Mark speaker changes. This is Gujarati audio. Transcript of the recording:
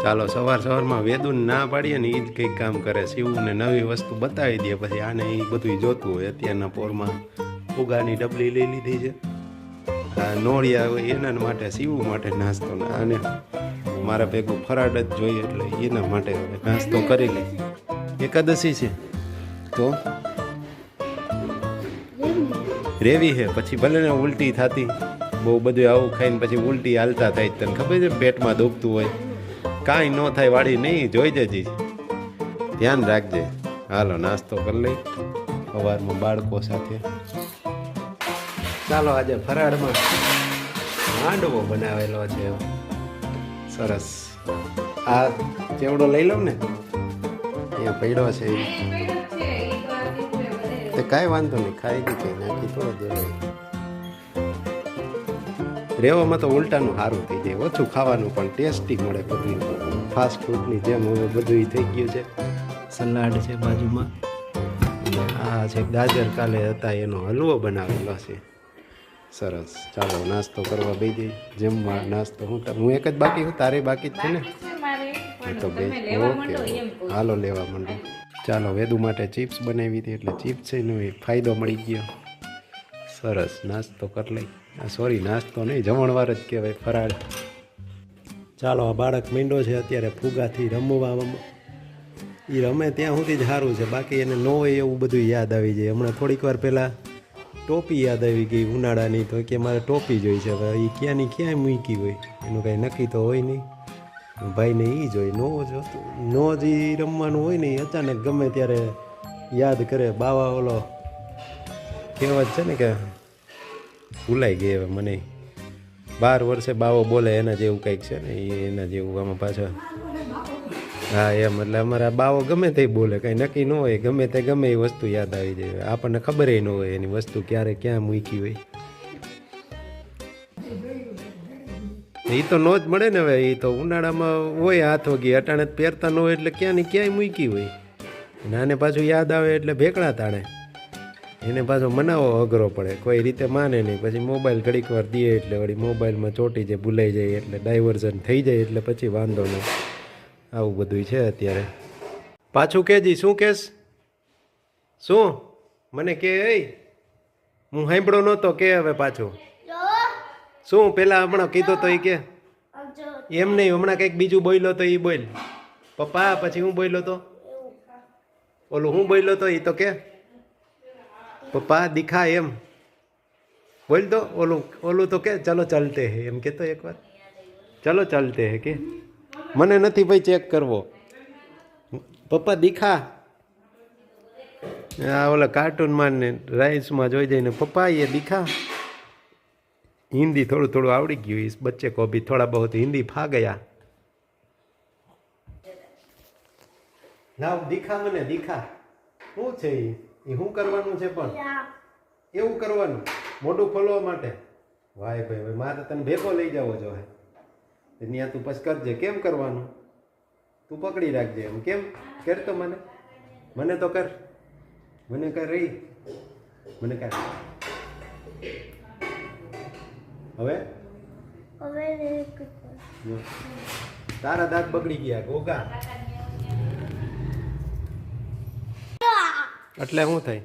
Speaker 1: ચાલો સવારમાં વેદુને ના પાડીએ ને એ જ કંઈક કામ કરે. શિવને નવી વસ્તુ બતાવી દે પછી આને એ બધું જોતું હોય. અત્યારના પોરમાં ફુગાની ડબલી લઈ લીધી છે. આ નોળિયા હોય એના માટે, શિવ માટે નાસ્તો. અને મારા ભેગું ફરાડ જ જોઈએ એટલે એના માટે હવે નાસ્તો કરી લે. એકાદશી છે તો રેવી છે પછી ભલે ને ઉલટી થતી, બહુ બધું આવું ખાઈને પછી ઉલટી હાલતા થાય. તને ખબર છે પેટમાં દુખતું હોય, કાંઈ ન થાય વાળી નહીં, જોઈ જજી, ધ્યાન રાખજે. હાલો નાસ્તો કરી લઈ સવારમાં બાળકો સાથે. ચાલો આજે ફરાળમાં માંડવો બનાવેલો છે સરસ. આ ચેવડો લઈ લઉં ને, અહીંયા પડ્યો છે તે કાંઈ વાંધો નહીં, ખાઈ ગઈ કંઈ નાખી થોડો દેવાય. રહેવામાં તો ઉલટાનું સારું થઈ જાય, ઓછું ખાવાનું પણ ટેસ્ટી મળે. બધું ફાસ્ટ ફૂડની જેમ હવે બધું થઈ ગયું છે. સલાડ છે બાજુમાં, આ છે ગાજર કાલે હતા એનો હલવો બનાવેલો છે સરસ. ચાલો નાસ્તો કરવા બેસી જઈ જમવા. નાસ્તો હું એક જ બાકી હું, તારે બાકી જ છે ને? તો બે ઓકે, હાલો લેવા માંડો. ચાલો વેદુ માટે ચિપ્સ બનાવી હતી એટલે ચિપ્સ છે ને ફાયદો મળી ગયો. સરસ નાસ્તો કરી લઈ. સોરી નાસ્તો નહીં, જમણવાર જ કહેવાય, ફરાળ. ચાલો આ બાળક મીંડો છે અત્યારે ફુગાથી રમવામાં. એ રમે ત્યાં સુધી જ સારું છે, બાકી એને ન હોય એવું બધું યાદ આવી જાય. હમણાં થોડીક વાર પહેલાં ટોપી યાદ આવી ગઈ ઉનાળાની, તો કે મારે ટોપી જોઈ છે. હવે એ ક્યાંની ક્યાંય મૂકી હોય એનું કાંઈ નક્કી તો હોય નહીં. ભાઈને એ જ હોય, નો જ રમવાનું હોય ને, એ અચાનક ગમે ત્યારે યાદ કરે. બાવા ઓલો કહેવત છે ને કે ભૂલાઈ ગઈ હવે મને, 12 વર્ષે બાવો બોલે એના જેવું કંઈક છે ને, એના જેવું આમાં પાછળ. હા એમ, એટલે અમારા બાવો ગમે તે બોલે, કંઈ નક્કી ન હોય, ગમે તે ગમે એ વસ્તુ યાદ આવી જાય. આપણને ખબર ન હોય એની વસ્તુ ક્યારે ક્યાં મૂકી હોય. એ તો નો જ મળે ને. હવે એ તો ઉનાળામાં હોય હાથ વગી, અટાણે પહેરતા ન હોય એટલે ક્યાંની ક્યાંય મૂકી હોય. અને આને પાછું યાદ આવે એટલે ભેકડા તાણે, એને પાછો મનાવો અઘરો પડે. કોઈ રીતે માને નહીં, પછી મોબાઈલ ઘડીક વાર દે એટલે વળી મોબાઈલમાં ચોંટી જાય, ભૂલાઈ જાય, એટલે ડાયવર્ઝન થઈ જાય, એટલે પછી વાંધો નહીં. આવું બધું છે અત્યારે. પાછું કહેજી, શું કહેશ? શું મને કે? હું સાંભળો નહોતો કે હવે પાછું શું? પેલા હમણાં કીધો તો એ કે એમ નહીં, હમણાં કંઈક બીજું બોલ્યો તો એ બોલ પપ્પા. પછી હું બોલ્યો તો ઓલું, હું બોલ્યો તો એ તો કે પપ્પા દિખા એમ બોલ તો. ઓલું તો કે ચલો ચલતે હે એમ કે, તો એક વાર ચલો ચલતે હે કે. મને નથી ભાઈ ચેક કરવો. પપ્પા દિખા. આ ઓલા કાર્ટૂનમાં ને રાઇલ્સમાં જોઈ જઈને પપ્પા એ દિખા. હિન્દી થોડું થોડું આવડી ગયું. इस बच्चे को भी थोड़ा बहुत हिंदी फा गया. લાવ દિખા મને, દિખા. શું છે એ શું કરવાનું છે? પણ એવું કરવાનું મોઢું ખોલવા માટે? ભાઈ ભાઈ મારે તને ભેગો લઈ જવો જોઈએ. ત્યાં તું પછી કરજે. કેમ કરવાનું? તું પકડી રાખજે એમ. કેમ કર તો મને તો કર, મને કર રહી, મને કર. હવે તારા દાંત બગડી ગયા ગોગા. એટલે શું થાય?